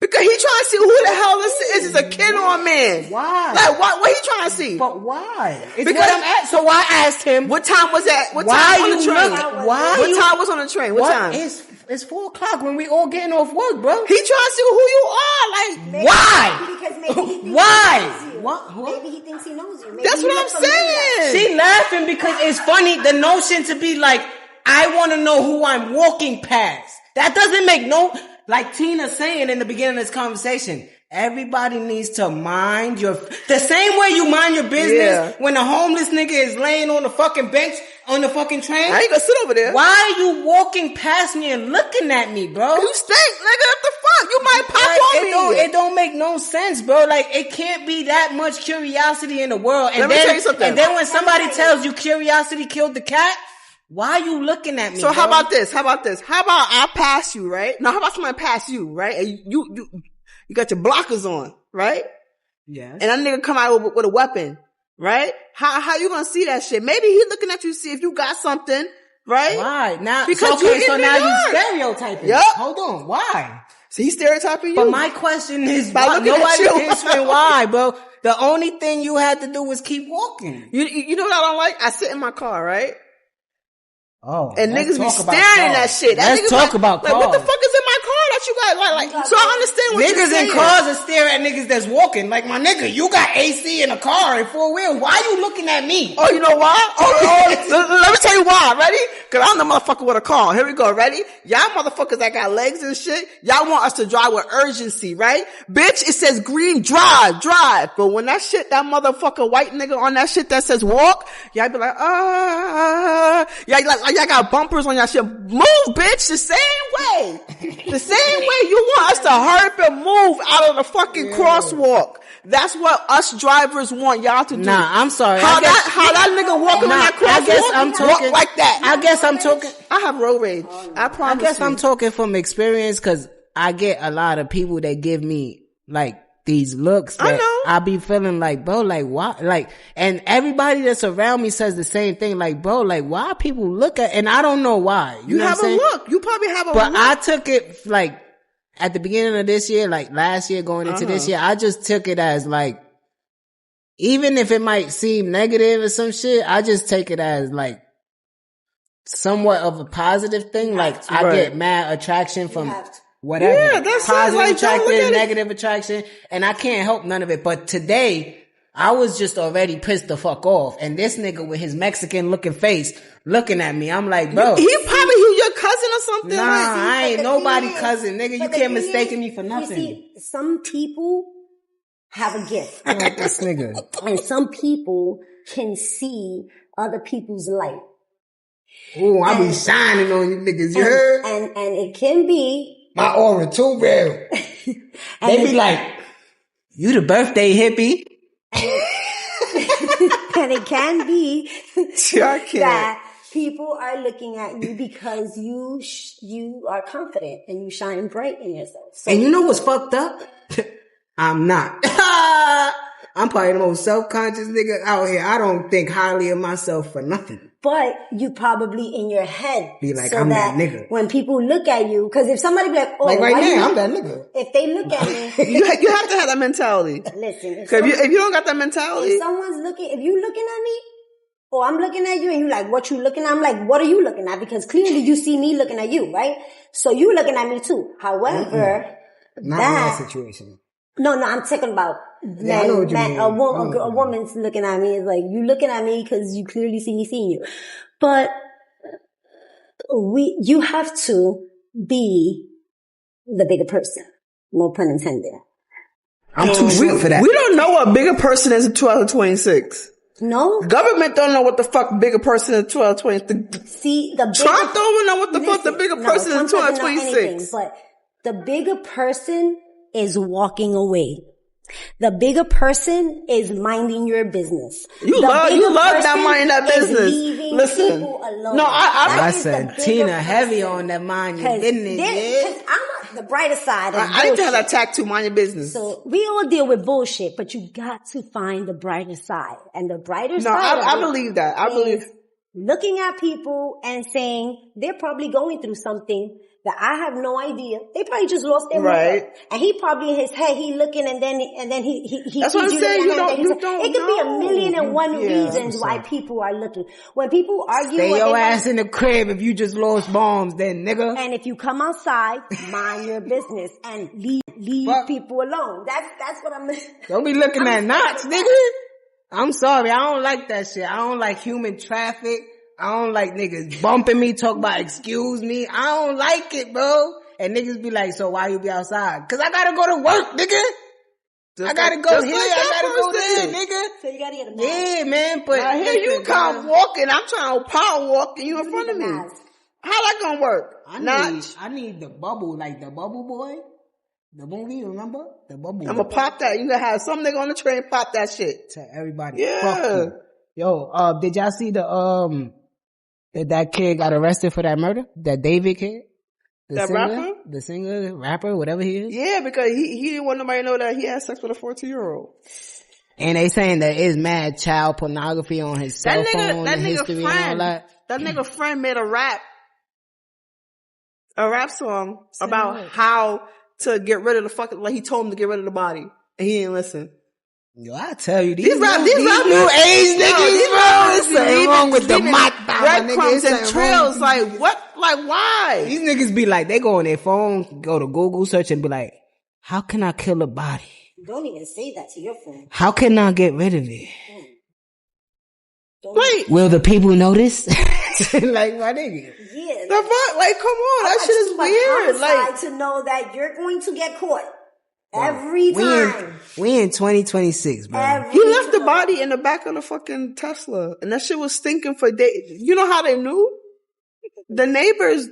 Because he trying to see who the hell this is. Is a kid or a man? Why? Like, what he trying to see? But why? So I asked him. What time was that? What time on the train? What time was on the train? What time? It's 4 o'clock when we all getting off work, bro. He trying to see who you are. Like, why? Because maybe he thinks why? He knows you. What? Maybe he thinks he knows you. Maybe that's what I'm saying. She laughing because it's funny. The notion to be like, I want to know who I'm walking past. That doesn't make no. Like Tina saying in the beginning of this conversation, everybody needs to mind the same way you mind your business when a homeless nigga is laying on the fucking bench on the fucking train. I ain't gonna sit over there. Why are you walking past me and looking at me, bro? You stink, nigga. What the fuck? You might pop on me. It don't make no sense, bro. Like, it can't be that much curiosity in the world. And Let me tell you something. And then when somebody tells you curiosity killed the cat, why are you looking at me? So bro? How about this? How about I pass you, right? Now, how about somebody pass you, right? And you got your blockers on, right? Yes. And that nigga come out with a weapon, right? How you gonna see that shit? Maybe he looking at you to see if you got something, right? Why? Now, because now you stereotyping. Yep. Hold on. Why? So he's stereotyping you? But my question is, nobody answering why, bro. The only thing you had to do was keep walking. You know what I don't like? I sit in my car, right? Oh, and niggas be staring at that shit. Let's talk about cars. Like, what the fuck is in my car that you got? Like, so I understand what you're saying. Niggas in cars are staring at niggas that's walking. Like, my nigga, you got AC in a car and 4 wheels. Why you looking at me? Oh, you know why? Let me tell you why. Ready? Cause I'm the motherfucker with a car. Here we go. Ready? Y'all motherfuckers that got legs and shit, y'all want us to drive with urgency, right? Bitch, it says green, drive. But when that motherfucker white nigga on that shit that says walk, y'all be like, y'all got bumpers on y'all shit. Move, bitch, the same way. The same way you want us to hurry up and move out of the fucking crosswalk. That's what us drivers want y'all to do. Nah, I'm sorry. How that nigga walking on that crosswalk? I guess I'm talking walk like that. I guess I'm talking. I have road rage. I promise. I guess I'm talking from experience because I get a lot of people that give me like these looks that I be feeling like, bro, like why? Like, and everybody that's around me says the same thing. Like, bro, like why people look at, and I don't know why. You know have what I'm a look. You probably have a look. But I took it like at the beginning of this year, like last year going into this year, I just took it as like, even if it might seem negative or some shit, I just take it as like somewhat of a positive thing. Like I get mad attraction from whatever. Yeah, that's positive like, attraction, negative attraction, and I can't help none of it. But today, I was just already pissed the fuck off. And this nigga with his Mexican looking face looking at me, I'm like, bro. He probably your cousin or something. Nah, I ain't nobody cousin, nigga. You can't mistake me for nothing. You see, some people have a gift. Like this nigga. And some people can see other people's light. Ooh, I be shining on you niggas, you heard? And it can be. My aura too real. They be like, you the birthday hippie. And it can be I can't. People are looking at you because you are confident and you shine bright in yourself. So, And you know what's fucked up? I'm not. I'm probably the most self-conscious nigga out here. I don't think highly of myself for nothing. but you probably in your head Be like, so I'm that nigga. when people look at you, because if somebody be like, oh, Like right why you now, I'm look- that nigga. If they look at me, You have to have that mentality. listen. Cause if you don't got that mentality, If someone's looking, if you looking at me, or I'm looking at you and you like, what you looking at? I'm like, what are you looking at? Because clearly you see me looking at you, right? So you looking at me too. However, Not in that situation. no, I'm talking about Yeah, I know what you mean. a woman's looking at me. It's like, you looking at me because you clearly see me seeing you. But you have to be the bigger person. No pun intended. I'm too short for that. we don't know what bigger person is in 2026. No? Government don't know what the fuck bigger person in 2026. See, the bigger, Trump don't even know what the fuck the Listen, bigger no, person in Trump doesn't know 2026. anything, but the bigger person is walking away. The bigger person is minding your business. You The love bigger that person minding that is business. leaving Listen. people alone. No, That I is the said bigger Tina person. heavy on that mind your business, yeah. Because I'm on the brighter side of I need to have bullshit. that tattoo, mind your business. So we all deal with bullshit, but you got to find the brighter side. And the brighter No, side I of it believe that. I is believe. looking at people and saying they're probably going through something that I have no idea. They probably just lost their Right. mother. And he probably in his head, he looking and then he That's what I'm sees saying. looking You at him, don't and know. it could be a million and one Yeah. reasons why people are looking. When people argue, Stay or your they ass in the crib if you just lost bombs, then nigga. and if you come outside, mind your business and leave Fuck. people alone. That's what I'm. Don't be looking at I'm knots, sorry. nigga. I'm sorry. I don't like that shit. I don't like human traffic. I don't like niggas bumping me, talk about excuse me. I don't like it, bro. And niggas be like, so why you be outside? Cause I gotta go to work, nigga. I gotta go here, I gotta go there, nigga. So you gotta get a mask. Yeah, man, but Now here you listen, come man, walking. I'm trying to power walk and you in You front need of a me. mask. How that gonna work? I need the bubble, like the Bubble Boy. The movie, remember? The Bubble I'm gonna pop that. You gonna have some nigga on the train pop that shit. to everybody. Yeah. Fuck you. Yo, did y'all see that kid got arrested for that murder? That David kid? That rapper? The singer, rapper, whatever he is. Yeah, because he didn't want nobody to know that he had sex with a 14-year-old. And they saying that it's mad child pornography on his cell phone and history and all that. That nigga friend made a rap song about what? how to get rid of the fucking, like he told him to get rid of the body. And he didn't listen. Yo, I tell you, These rap new age niggas, bro. There's something wrong with the mata, my nigga. breadcrumbs There's and something wrong. trails. Like what? Like why? These niggas be like, they go on their phone, go to Google search and be like, how can I kill a body? Don't even say that to your friend. How can I get rid of it? Like Will the people notice? Like, my nigga. Yeah. the fuck? Like come on, that shit is weird. Like to know that you're going to get caught every We time. in 2026, bro. Every he left the time. body in the back of the fucking Tesla, and that shit was stinking for days. You know how they knew? The neighbors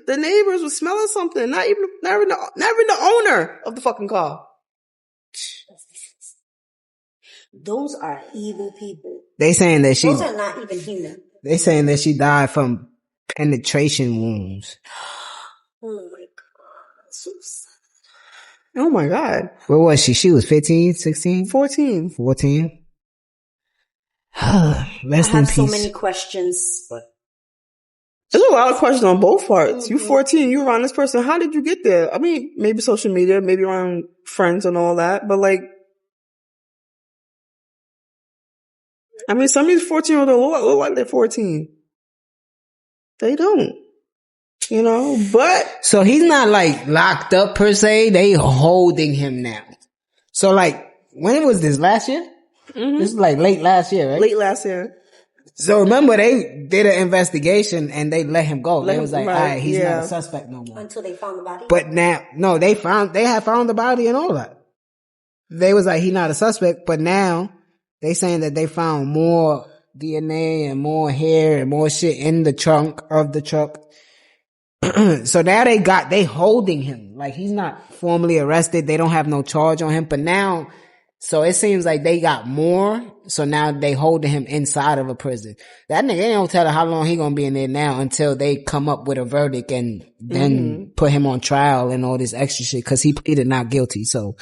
were smelling something. Not even the owner of the fucking car. Those are evil people. They saying that Those are not even human. they saying that she died from penetration wounds. Oh my God. So sad. Oh my God. Where was she? She was 15, 16, 14. 14. Rest I in have peace. so many questions, but There's a lot of questions on both parts. You 14, you around this person. How did you get there? I mean, maybe social media, maybe around friends and all that, but like, I mean, some of these 14-year-olds don't look like they're 14. They don't. You know, but So he's not like locked up per se. They holding him now. So like, when was this? Last year? This is like late last year, right? late last year. So remember they did an investigation and they let him go. Let They him- was like, right, all right, he's yeah. not a suspect no more. until they found the body. But now, no, they had found the body and all that. They was like, he's not a suspect, but now they saying that they found more DNA and more hair and more shit in the trunk of the truck. So now they holding him. Like he's not formally arrested. They don't have no charge on him, but now So it seems like they got more. So now they holding him inside of a prison. That nigga, they don't tell her how long he gonna be in there now until they come up with a verdict and then put him on trial and all this extra shit because he pleaded not guilty. So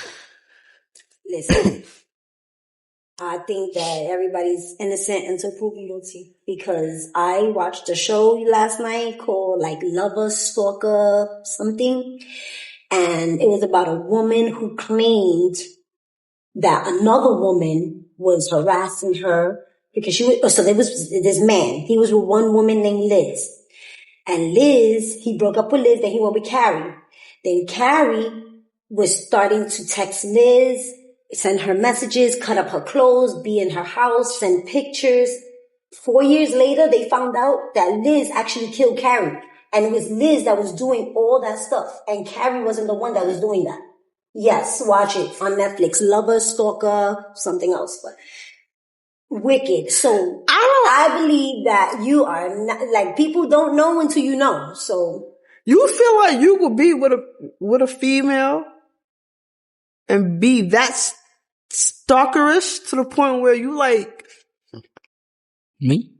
listen, I think that everybody's innocent until proven guilty because I watched a show last night called like Lover, Stalker, something. And it was about a woman who claimed that another woman was harassing her because she was, so there was this man. He was with one woman named Liz. And Liz, he broke up with Liz, then he went with Carrie. Then Carrie was starting to text Liz, send her messages, cut up her clothes, be in her house, send pictures. 4 years later, they found out that Liz actually killed Carrie. And it was Liz that was doing all that stuff. And Carrie wasn't the one that was doing that. Yes, watch it on Netflix. Lover, Stalker, something else, but wicked. So I believe that you are not, like, people don't know until you know. So you feel like you could be with a female and be that stalkerish to the point where you like me?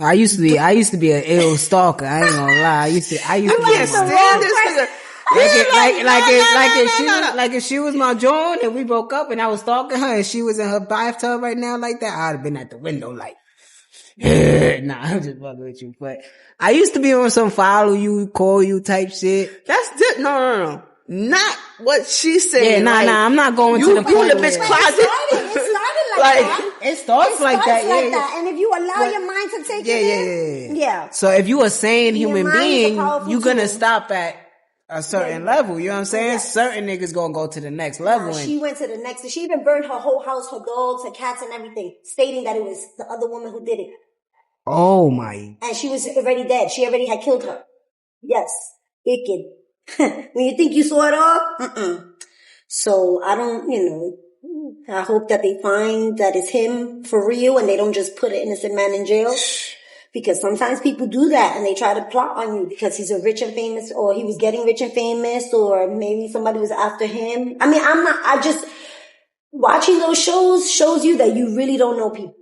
I used to be an ill stalker. I ain't gonna lie. I used to can't stand this nigga. Like if she was my Joan and we broke up and I was stalking her and she was in her bathtub right now like that, I'd have been at the window like, nah, I'm just fucking with you. But I used to be on some follow you, call you type shit. That's no. Not what she's saying. Yeah, nah, I'm not going to the point. You in the bitch closet. It started like that. It starts like that. Yeah. And if you allow your mind to take it in. Yeah. So if you a sane human being, you're gonna stop at a certain level. You know what I'm saying? Yeah. Certain niggas gonna go to the next level. She went to the next. She even burned her whole house, her dogs, her cats, and everything, stating that it was the other woman who did it. Oh my! And she was already dead. She already had killed her. Yes, wicked. When you think you saw it all, So I don't, I hope that they find that it's him for real and they don't just put an innocent man in jail. Because sometimes people do that and they try to plot on you because he's a rich and famous, or he was getting rich and famous, or maybe somebody was after him. I mean, watching those shows you that you really don't know people.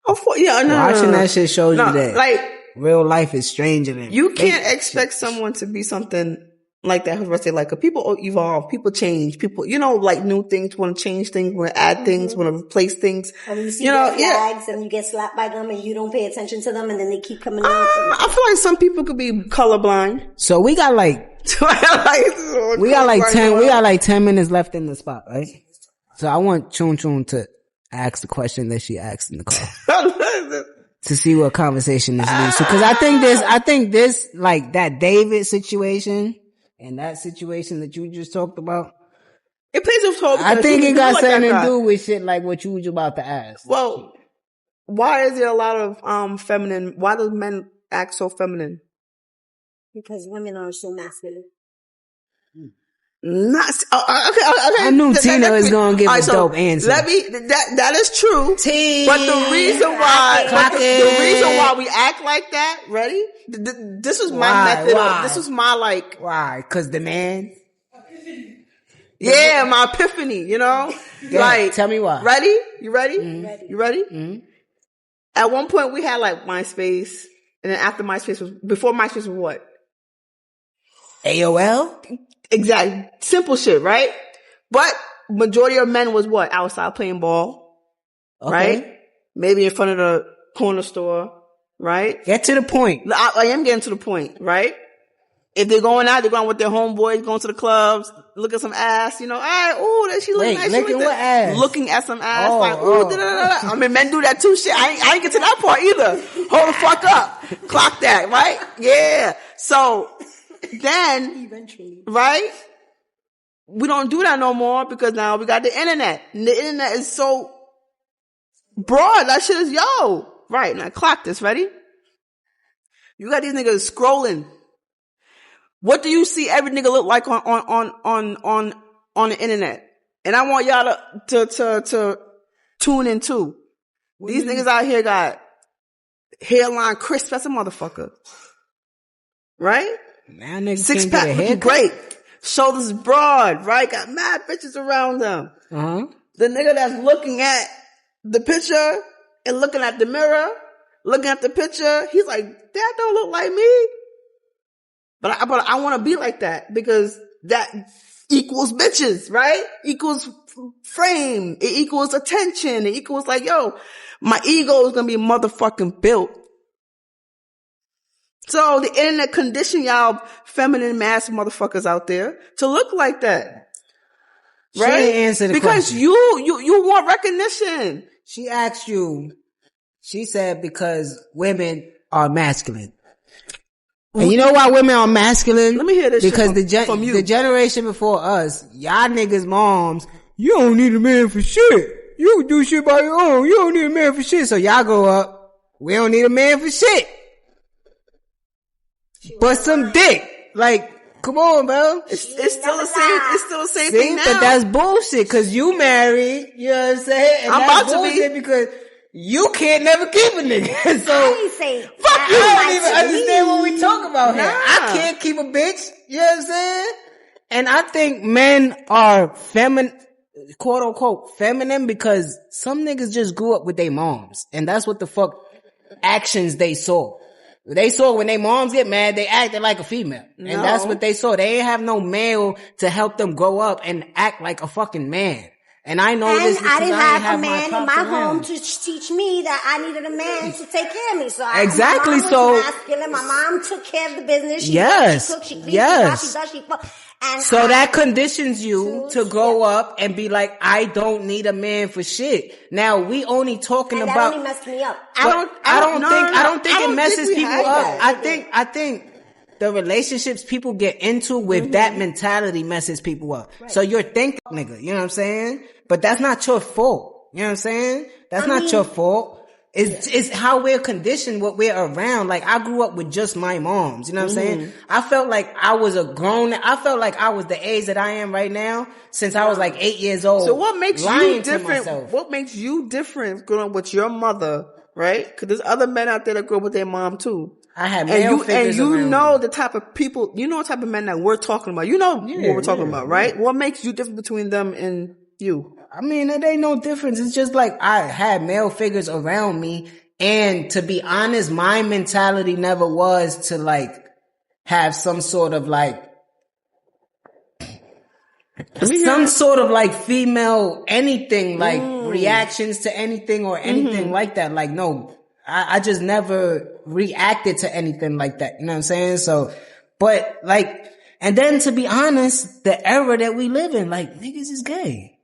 Watching that shit shows you that like real life is stranger than you can't expect someone to be something like that. I say, like, people evolve, people change, people, like new things, want to change things, want to add things, want to replace things. And you see red flags and you get slapped by them and you don't pay attention to them and then they keep coming out. I feel like some people could be colorblind. So we got like 10 minutes left in the spot, right? So I want Chun Chun to ask the question that she asked in the car. To see what conversation this leads to. Cause I think this, like that David situation, and that situation that you just talked about, it plays a role. I think it got something to do with shit like what you was about to ask. Well, why is there a lot of feminine? Why do men act so feminine? Because women are so masculine. Okay. I knew Tina was gonna give a dope answer. That is true. But the reason why we act like that, ready? This was my method. This was my like. Why? Cause the man. Yeah, my epiphany. Yeah, like, tell me why. Ready? You ready? Mm-hmm. You ready? Mm-hmm. At one point we had like MySpace, and then after before MySpace was what? AOL? Exactly. Simple shit, right? But majority of men was what? Outside playing ball. Okay. Right? Maybe in front of the corner store, right? Get to the point. I am getting to the point, right? If they're going out, they're going with their homeboys, going to the clubs, look at some ass, all right, ooh, that she looking nice. Looking what ass? Looking at some ass, I mean, men do that too, shit. I ain't get to that part either. Hold the fuck up. Clock that, right? Yeah. So, then, eventually, right? We don't do that no more because now we got the internet. And the internet is so broad. That shit is right. Now clock this. Ready? You got these niggas scrolling. What do you see every nigga look like on the internet? And I want y'all to tune in too. These niggas out here got hairline crisp as a motherfucker. Right? Man, niggas six pack looking great. shoulders broad, right? Got mad bitches around him. The nigga that's looking at the picture and looking at the mirror, looking at the picture, he's like, that don't look like me. But I want to be like that because that equals bitches, right? Equals frame. It equals attention. It equals like, yo, my ego is going to be motherfucking built. So the internet condition y'all feminine mass motherfuckers out there to look like that. She Right? didn't answer the because question. you want recognition. She asked you, she said because women are masculine. And you know why women are masculine? Let me hear this because shit from you. the generation before us, y'all niggas moms, you don't need a man for shit. You can do shit by your own. You don't need a man for shit. So y'all grow up, we don't need a man for shit. But some dick. Like, come on, bro. It's still the same See, thing now. but that's bullshit because you married, you know what I'm saying? And I'm that's about to be. bullshit because you can't never keep a nigga. So, I ain't say fuck you. I don't even like understand what we talk about here. Nah. I can't keep a bitch. You know what I'm saying? And I think men are quote unquote feminine because some niggas just grew up with their moms. And that's what the fuck actions they saw. They saw when their moms get mad, they acted like a female. And that's what they saw. They ain't have no male to help them grow up and act like a fucking man. And I know this And because I didn't ain't have a man in pops my around. home to teach me that I needed a man to take care of me. So Exactly, my mom so- was masculine. My mom took care of the business. She Yes, cooked, she cleaned, yes. she washed, she does, and So that conditions you to grow up and be like, I don't need a man for shit. Now we only talking and that about. only messed me up. I don't think it messes we people had up. that. I think the relationships people get into with that mentality messes people up. Right. So you're thinking, nigga, you know what I'm saying? But that's not your fault. You know what I'm saying? That's not your fault. It's how we're conditioned, what we're around. Like, I grew up with just my moms. You know what I'm saying? I felt like I was I felt like I was the age that I am right now since I was like 8 years old. So what makes you lying to different? myself. What makes you different growing up with your mother, right? Because there's other men out there that grew up with their mom too. I had male figures you around know me. the type of people, you know what type of men that we're talking about. You know what we're talking about, right? What makes you different between them and you? I mean, it ain't no difference. It's just like I had male figures around me. And to be honest, my mentality never was to like have some sort of like female anything, like reactions to anything or anything like that. Like, no, I just never reacted to anything like that. You know what I'm saying? So, but like, and then to be honest, the era that we live in, like, niggas is gay.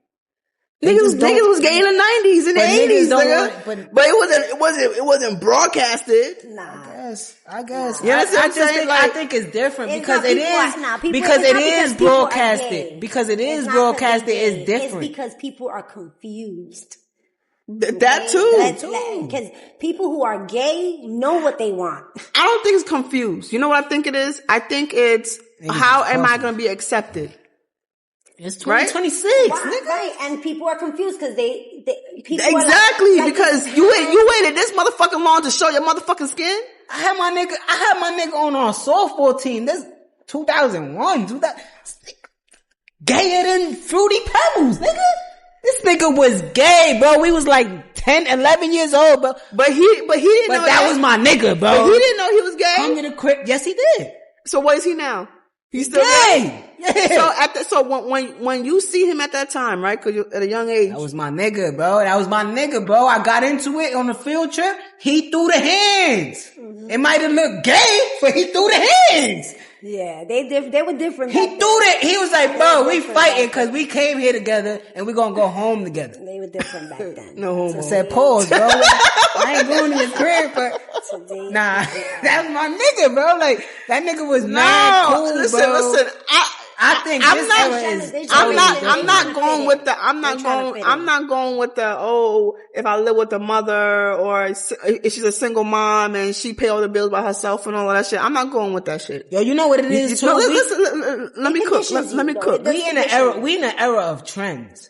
Niggas was gay in the 90s and the 80s, nigga. But it wasn't broadcasted. Nah. I guess. Yeah, I think it's different It's because not it people is are- nah, people- because it's it not is because people are broadcasted. gay. Because it is It's not broadcasted, because they're it's gay. different. It's because people are confused. That too. Because people who are gay know what they want. I don't think it's confused. You know what I think it is? I think it's how am I going to be accepted? It's 2026, nigga. Right, and people are confused because people Exactly, are like, because you waited this motherfucking long to show your motherfucking skin. I had my nigga on our softball team. This 2001, gayer than Fruity Pebbles, nigga. This nigga was gay, bro. We was like 10, 11 years old, bro. But he didn't know that was my nigga, bro. But he didn't know he was gay. Hung in the crib. Yes, he did. So what is he now? He's still gay. Yeah. So when you see him at that time, right? Cause you're at a young age. That was my nigga, bro. I got into it on a field trip. He threw the hands. It might have looked gay, but he threw the hands. Yeah, they were different. He threw it. He was like, bro, we fighting because we came here together and we gonna go home together. They were different back then. No homo. So I said, pause, bro. I ain't going to your crib, but nah, that's my nigga, bro. Like, that nigga was mad cool, listen, bro. Listen, I think I'm not going with the, oh, if I live with the mother or if she's a single mom and she pay all the bills by herself and all of that shit. I'm not going with that shit. Yo, you know what it is, too? No, listen, let me cook. We in an era of trends.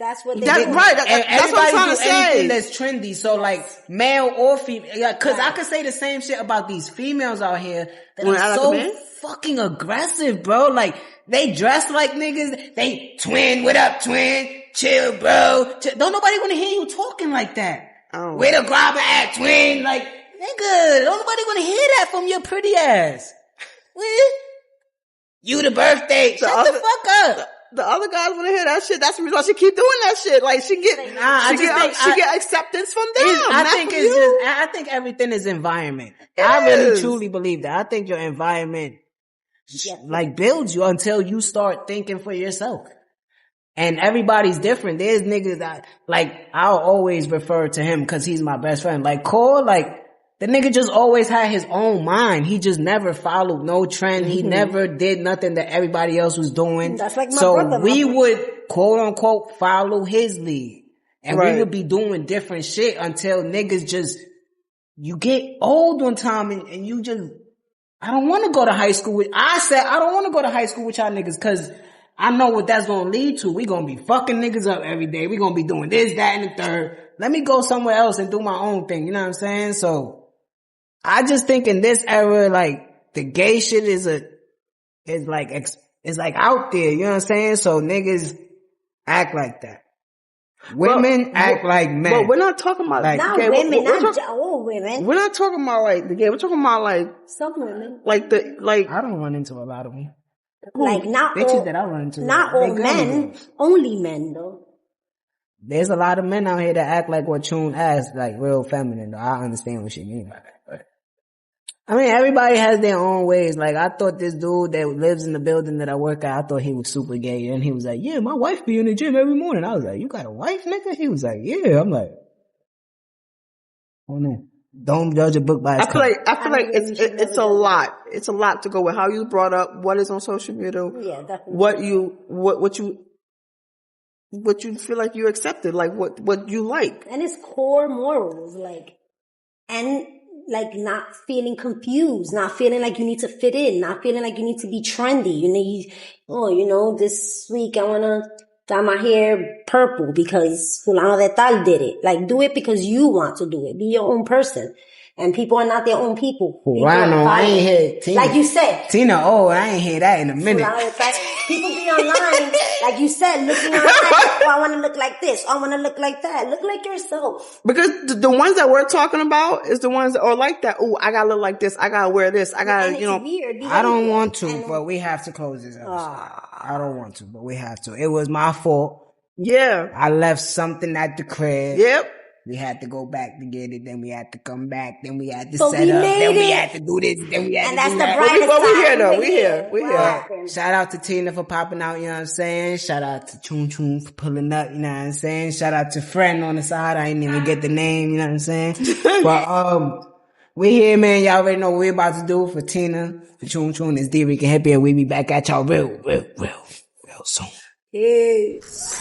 That's what they That's do. right. And That's what I'm trying to anything say. that's trendy. So like male or female, yeah, cause I could say the same shit about these females out here that When I are like a so man? fucking aggressive, bro. Like they dress like niggas. They twin, what up, twin? Chill, bro. Don't nobody want to hear you talking like that. Oh. Where the grabber at, twin? Like nigga, don't nobody want to hear that from your pretty ass. What? You the birthday. Shut the fuck up. The other guys want to hear that shit. That's the reason why she keep doing that shit. Like she get, she get acceptance from them. I think everything is environment. I really truly believe that. I think your environment like builds you until you start thinking for yourself. And everybody's different. There's niggas that like I'll always refer to him because he's my best friend. Like Cole, like the nigga just always had his own mind. He just never followed no trend. He never did nothing that everybody else was doing. That's like my so brother. we would quote unquote follow his lead. And we would be doing different shit until niggas just, you get old one time and you just, I don't want to go to high school with, I said I don't want to go to high school with y'all niggas cause I know what that's gonna lead to. We gonna be fucking niggas up every day. We gonna be doing this, that, and the third. Let me go somewhere else and do my own thing. You know what I'm saying? So, I just think in this era, like, the gay shit is like out there, you know what I'm saying? So niggas act like that. Women act like men. But we're not talking about like, Not gay. women, not all women. We're not talking about like the gay. We're talking about like Some women. like I don't run into a lot of them. Like not Bitches all, that I run into. not they all girly men, girls. only men though. There's a lot of men out here that act like what Chun asked, like real feminine though. I understand what she mean by that. But I mean, everybody has their own ways. Like, I thought this dude that lives in the building that I work at, I thought he was super gay. And he was like, yeah, my wife be in the gym every morning. I was like, you got a wife, nigga? He was like, yeah. I'm like, oh no. Don't judge a book by its cover. I feel like it's a lot. It's a lot to go with how you brought up, what is on social media, Yeah, definitely. what you feel like you accepted, like what you like. And it's core morals, like, and like not feeling confused, not feeling like you need to fit in, not feeling like you need to be trendy. You know, this week I want to dye my hair purple because fulano de tal did it. Like, do it because you want to do it. Be your own person. And people are not their own people. People Well, I know, I are ain't hear Tina. like you said. Tina, I ain't hear that in a minute. Fulano de tal. People be online, like you said, looking online. Oh, I want to look like this. Oh, I want to look like that. Look like yourself. Because the ones that we're talking about is the ones that are like that. Oh, I gotta look like this. I gotta wear this. I gotta, And it's weird. I don't want to, but we have to close this episode. I don't want to, but we have to. It was my fault. Yeah. I left something at the crib. Yep. We had to go back to get it, then we had to come back, then we had to But set we up, made then we it. had to do this, then we had And to that's do the that. brightest But we side. here though. We here. We here. Wow. Shout out to Tina for popping out, you know what I'm saying? Shout out to Chun Chun for pulling up, you know what I'm saying? Shout out to Friend on the side, I didn't even get the name, you know what I'm saying? But, we here, man. Y'all already know what we about to do for Tina, for Chun Chun. It's Dricanhippie, and we be back at y'all real soon. Peace.